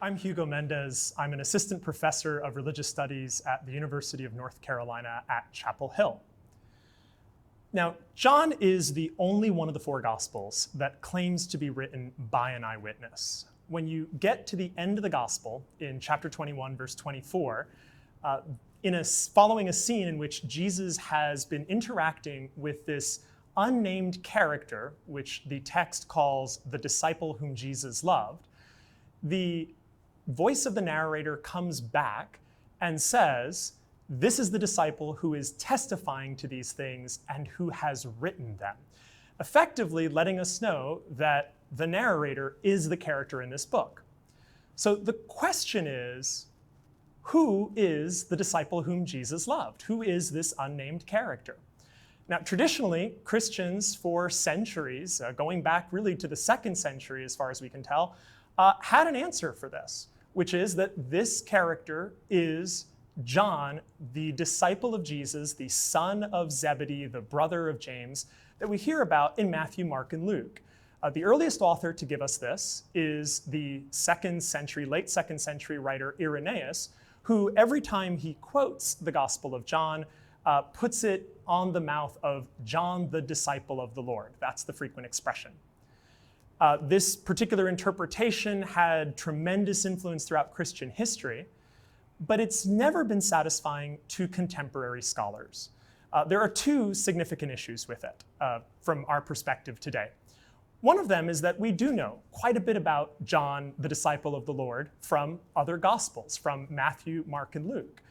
I'm Hugo Méndez. I'm an assistant professor of religious studies at the University of North Carolina at Chapel Hill. Now, John is the only one of the four Gospels that claims to be written by an eyewitness. When you get to the end of the Gospel, in chapter 21, verse 24, following a scene in which Jesus has been interacting with this unnamed character, which the text calls the disciple whom Jesus loved, the voice of the narrator comes back and says, "This is the disciple who is testifying to these things and who has written them," effectively letting us know that the narrator is the character in this book. So the question is, who is the disciple whom Jesus loved? Who is this unnamed character? Now, traditionally, Christians for centuries, going back really to the 2nd century as far as we can tell, had an answer for this, which is that this character is John, the disciple of Jesus, the son of Zebedee, the brother of James, that we hear about in Matthew, Mark, and Luke. The earliest author to give us this is the late 2nd century writer Irenaeus, who every time he quotes the Gospel of John, puts it on the mouth of John, the disciple of the Lord. That's the frequent expression. This particular interpretation had tremendous influence throughout Christian history, but it's never been satisfying to contemporary scholars. There are two significant issues with it from our perspective today. One of them is that we do know quite a bit about John, the disciple of the Lord, from other Gospels, from Matthew, Mark, and Luke.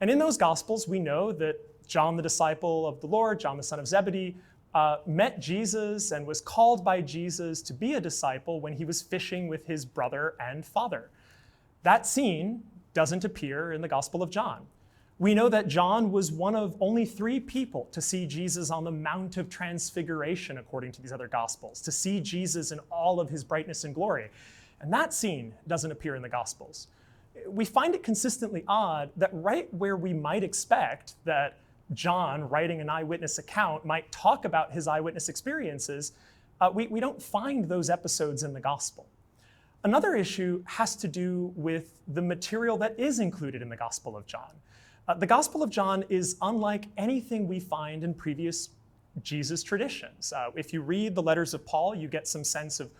And in those Gospels, we know that John, the disciple of the Lord, John, the son of Zebedee, met Jesus and was called by Jesus to be a disciple when he was fishing with his brother and father. That scene doesn't appear in the Gospel of John. We know that John was one of only 3 people to see Jesus on the Mount of Transfiguration, according to these other Gospels, to see Jesus in all of his brightness and glory. And that scene doesn't appear in the Gospels. We find it consistently odd that right where we might expect that John, writing an eyewitness account, might talk about his eyewitness experiences, we don't find those episodes in the Gospel. Another issue has to do with the material that is included in the Gospel of John. The Gospel of John is unlike anything we find in previous Jesus traditions. If you read the letters of Paul, you get some sense of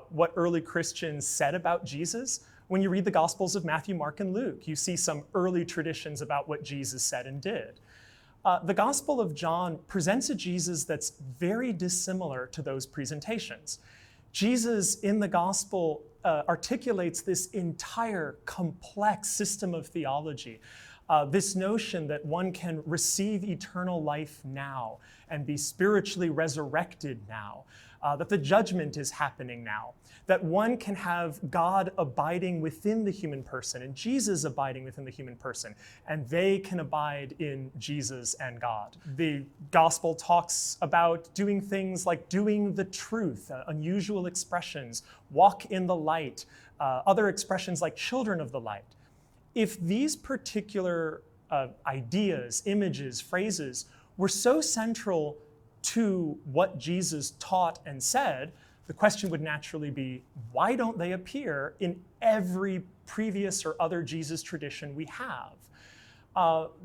what early Christians said about Jesus. When you read the Gospels of Matthew, Mark, and Luke, you see some early traditions about what Jesus said and did. The Gospel of John presents a Jesus that's very dissimilar to those presentations. Jesus in the Gospel articulates this entire complex system of theology, this notion that one can receive eternal life now and be spiritually resurrected now, that the judgment is happening now, that one can have God abiding within the human person and Jesus abiding within the human person, and they can abide in Jesus and God. The Gospel talks about doing things like doing the truth, unusual expressions, walk in the light, other expressions like children of the light. If these particular ideas, images, phrases were so central to what Jesus taught and said, the question would naturally be, why don't they appear in every previous or other Jesus tradition we have?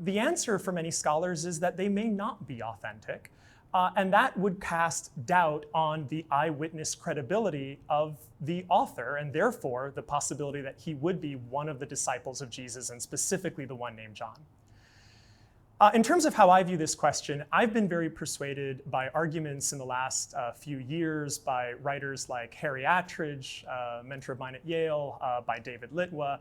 The answer for many scholars is that they may not be authentic, and that would cast doubt on the eyewitness credibility of the author, and therefore the possibility that he would be one of the disciples of Jesus, and specifically the one named John. In terms of how I view this question, I've been very persuaded by arguments in the last few years by writers like Harry Attridge, mentor of mine at Yale, by David Litwa,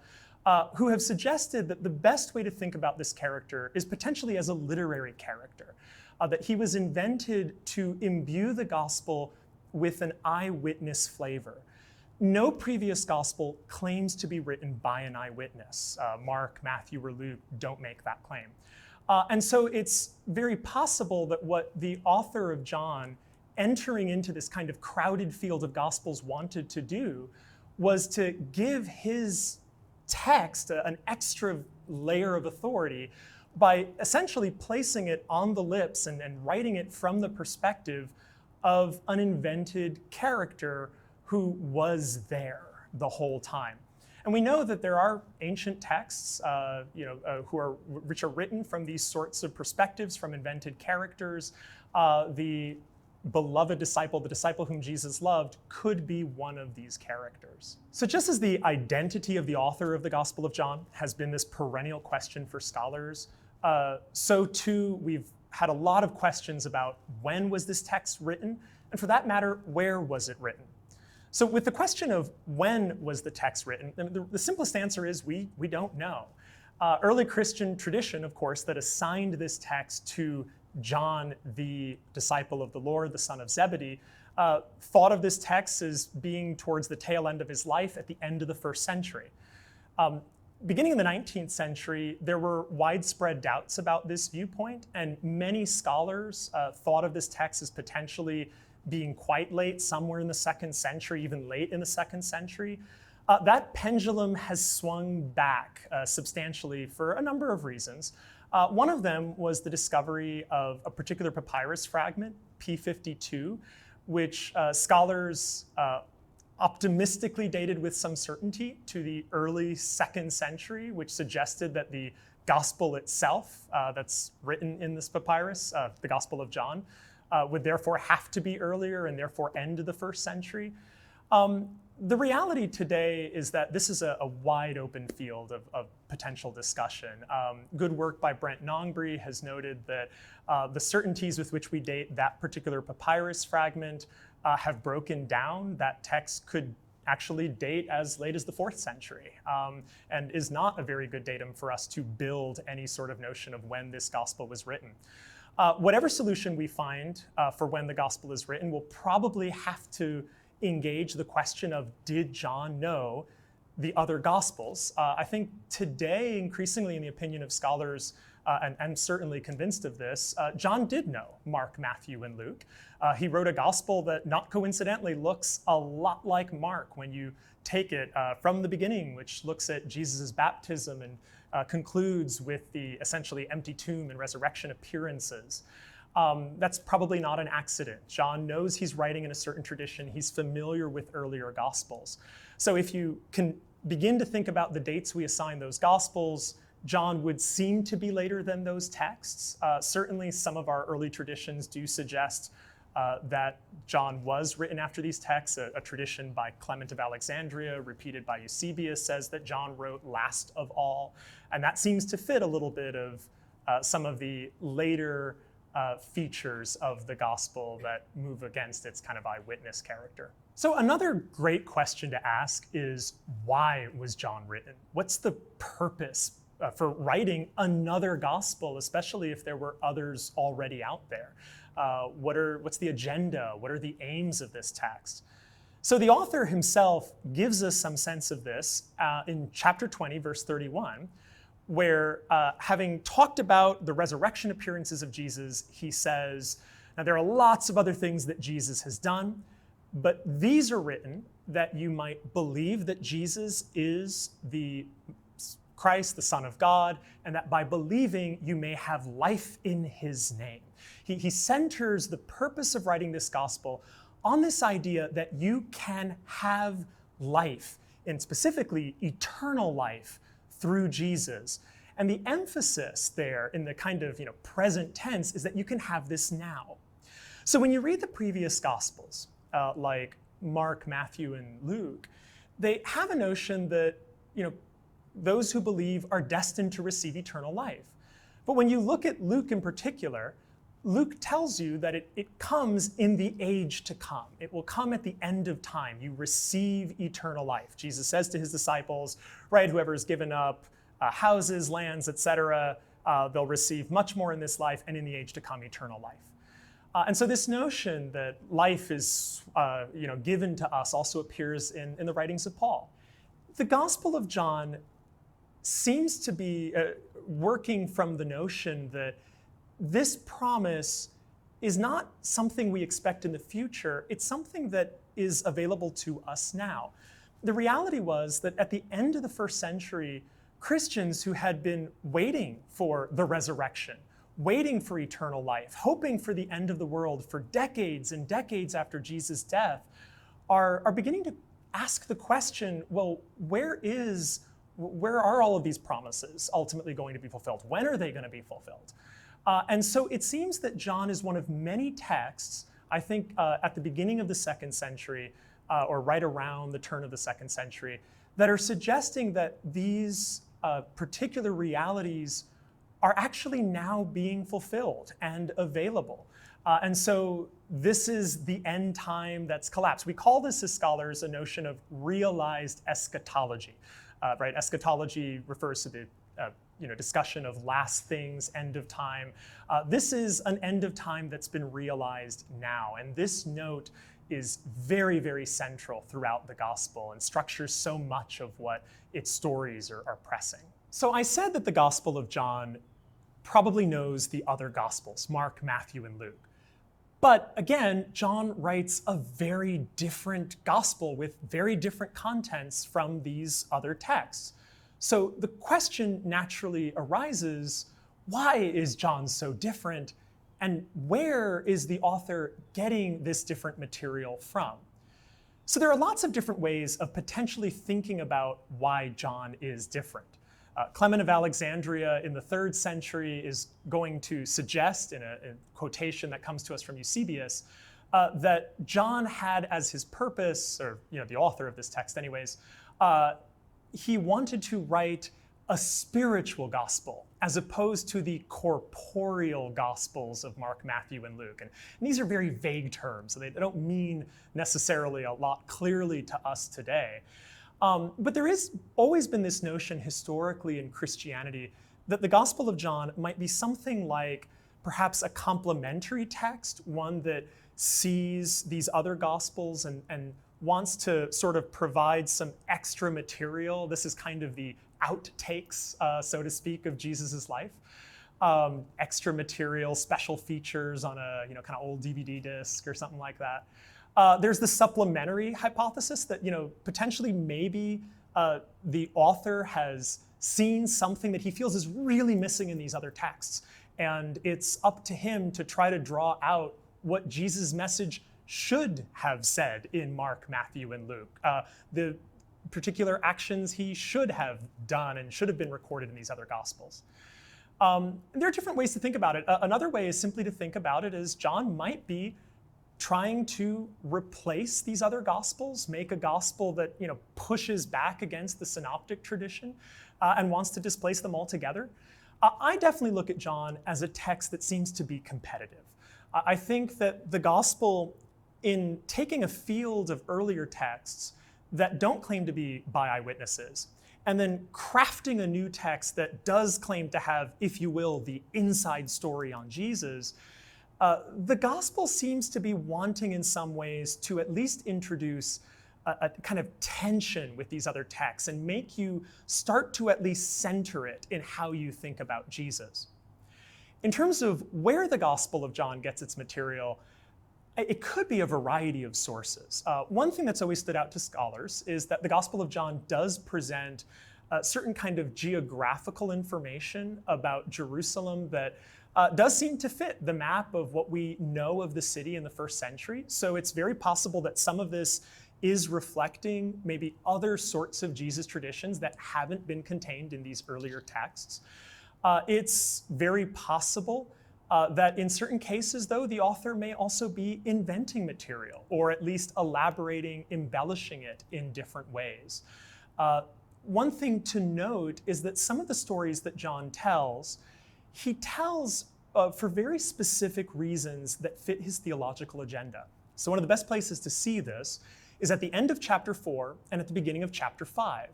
who have suggested that the best way to think about this character is potentially as a literary character, that he was invented to imbue the gospel with an eyewitness flavor. No previous gospel claims to be written by an eyewitness. Mark, Matthew, or Luke don't make that claim. And so it's very possible that what the author of John, entering into this kind of crowded field of gospels, wanted to do was to give his text an extra layer of authority by essentially placing it on the lips and writing it from the perspective of an invented character who was there the whole time. And we know that there are ancient texts which are written from these sorts of perspectives, from invented characters. The beloved disciple, the disciple whom Jesus loved, could be one of these characters. So just as the identity of the author of the Gospel of John has been this perennial question for scholars, so too we've had a lot of questions about when was this text written, and for that matter, where was it written? So with the question of when was the text written, the simplest answer is we don't know. Early Christian tradition, of course, that assigned this text to John, the disciple of the Lord, the son of Zebedee, thought of this text as being towards the tail end of his life at the end of the first century. Beginning in the 19th century, there were widespread doubts about this viewpoint, and many scholars thought of this text as potentially being quite late, somewhere in the 2nd century, even late in the 2nd century. That pendulum has swung back substantially for a number of reasons. One of them was the discovery of a particular papyrus fragment, P52, which scholars optimistically dated with some certainty to the early 2nd century, which suggested that the gospel itself that's written in this papyrus, the Gospel of John, would therefore have to be earlier and therefore end of the 1st century. The reality today is that this is a wide open field of potential discussion. Good work by Brent Nongbree has noted that the certainties with which we date that particular papyrus fragment have broken down. That text could actually date as late as the 4th century and is not a very good datum for us to build any sort of notion of when this gospel was written. Whatever solution we find for when the gospel is written will probably have to engage the question of, did John know the other gospels? I think today, increasingly in the opinion of scholars, and I'm certainly convinced of this, John did know Mark, Matthew, and Luke. He wrote a gospel that not coincidentally looks a lot like Mark when you take it from the beginning, which looks at Jesus' baptism and concludes with the essentially empty tomb and resurrection appearances. That's probably not an accident. John knows he's writing in a certain tradition. He's familiar with earlier gospels. So if you can begin to think about the dates we assign those gospels, John would seem to be later than those texts. Certainly some of our early traditions do suggest that John was written after these texts. A tradition by Clement of Alexandria, repeated by Eusebius, says that John wrote last of all. And that seems to fit a little bit of some of the later features of the gospel that move against its kind of eyewitness character. So another great question to ask is, why was John written? What's the purpose for writing another gospel, especially if there were others already out there? What's the agenda? What are the aims of this text? So the author himself gives us some sense of this in chapter 20, verse 31, where having talked about the resurrection appearances of Jesus, he says, now there are lots of other things that Jesus has done, but these are written that you might believe that Jesus is the Christ, the Son of God, and that by believing you may have life in his name. He centers the purpose of writing this gospel on this idea that you can have life, and specifically eternal life, through Jesus. And the emphasis there in the kind of present tense is that you can have this now. So when you read the previous gospels, like Mark, Matthew, and Luke, they have a notion that those who believe are destined to receive eternal life. But when you look at Luke in particular, Luke tells you that it comes in the age to come. It will come at the end of time. You receive eternal life. Jesus says to his disciples, right, whoever has given up houses, lands, etc., they'll receive much more in this life, and in the age to come, eternal life. And so this notion that life is given to us also appears in the writings of Paul. The Gospel of John seems to be working from the notion that this promise is not something we expect in the future. It's something that is available to us now. The reality was that at the end of the 1st century, Christians who had been waiting for the resurrection, waiting for eternal life, hoping for the end of the world for decades and decades after Jesus' death, are beginning to ask the question, well, where are all of these promises ultimately going to be fulfilled? When are they going to be fulfilled? And so it seems that John is one of many texts, I think at the beginning of the 2nd century, or right around the turn of the 2nd century, that are suggesting that these particular realities are actually now being fulfilled and available. And so this is the end time that's collapsed. We call this as scholars a notion of realized eschatology, right? Eschatology refers to the discussion of last things, end of time. This is an end of time that's been realized now. And this note is very, very central throughout the gospel and structures so much of what its stories are pressing. So I said that the Gospel of John probably knows the other Gospels, Mark, Matthew, and Luke. But again, John writes a very different gospel with very different contents from these other texts. So the question naturally arises, why is John so different? And where is the author getting this different material from? So there are lots of different ways of potentially thinking about why John is different. Clement of Alexandria in the 3rd century is going to suggest, in a quotation that comes to us from Eusebius, that John had as his purpose, or the author of this text anyways, he wanted to write a spiritual gospel as opposed to the corporeal gospels of Mark, Matthew, and Luke. And these are very vague terms, so they don't mean necessarily a lot clearly to us today. But there has always been this notion historically in Christianity that the Gospel of John might be something like perhaps a complementary text, one that sees these other Gospels and wants to sort of provide some extra material. This is kind of the outtakes, so to speak, of Jesus's life. Extra material, special features on a kind of old DVD disc or something like that. There's the supplementary hypothesis that potentially maybe the author has seen something that he feels is really missing in these other texts, and it's up to him to try to draw out what Jesus' message should have said in Mark, Matthew, and Luke. The particular actions he should have done and should have been recorded in these other Gospels. There are different ways to think about it. Another way is simply to think about it as John might be trying to replace these other Gospels, make a gospel that pushes back against the synoptic tradition and wants to displace them altogether. I definitely look at John as a text that seems to be competitive. I think that the gospel, in taking a field of earlier texts that don't claim to be by eyewitnesses, and then crafting a new text that does claim to have, if you will, the inside story on Jesus, the gospel seems to be wanting in some ways to at least introduce a kind of tension with these other texts and make you start to at least center it in how you think about Jesus. In terms of where the Gospel of John gets its material, it could be a variety of sources. One thing that's always stood out to scholars is that the Gospel of John does present a certain kind of geographical information about Jerusalem that does seem to fit the map of what we know of the city in the 1st century. So it's very possible that some of this is reflecting maybe other sorts of Jesus traditions that haven't been contained in these earlier texts. It's very possible that in certain cases, though, the author may also be inventing material, or at least elaborating, embellishing it in different ways. One thing to note is that some of the stories that John tells, he tells for very specific reasons that fit his theological agenda. So one of the best places to see this is at the end of chapter 4 and at the beginning of chapter 5.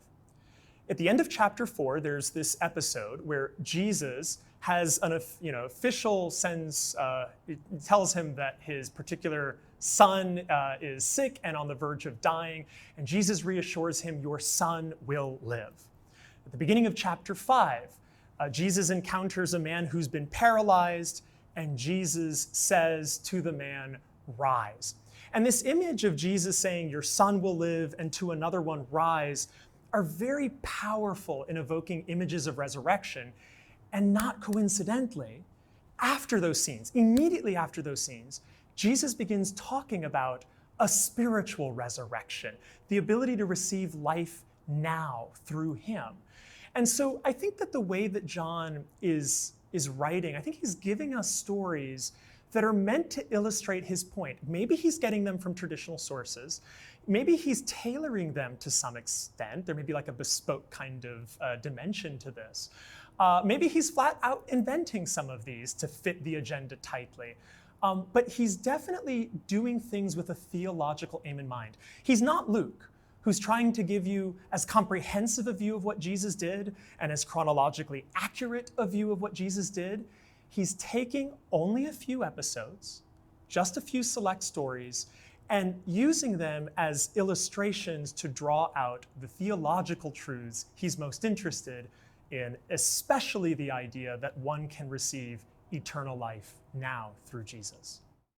At the end of chapter 4, there's this episode where Jesus has an official tells him that his particular son is sick and on the verge of dying, and Jesus reassures him, your son will live. At the beginning of chapter 5, Jesus encounters a man who's been paralyzed, and Jesus says to the man, rise. And this image of Jesus saying, your son will live, and to another one, rise, are very powerful in evoking images of resurrection. And not coincidentally, after those scenes, immediately after those scenes, Jesus begins talking about a spiritual resurrection, the ability to receive life now through him. And so I think that the way that John is writing, I think he's giving us stories that are meant to illustrate his point. Maybe he's getting them from traditional sources. Maybe he's tailoring them to some extent. There may be like a bespoke kind of dimension to this. Maybe he's flat out inventing some of these to fit the agenda tightly. But he's definitely doing things with a theological aim in mind. He's not Luke, who's trying to give you as comprehensive a view of what Jesus did and as chronologically accurate a view of what Jesus did. He's taking only a few episodes, just a few select stories, and using them as illustrations to draw out the theological truths he's most interested in, especially the idea that one can receive eternal life now through Jesus.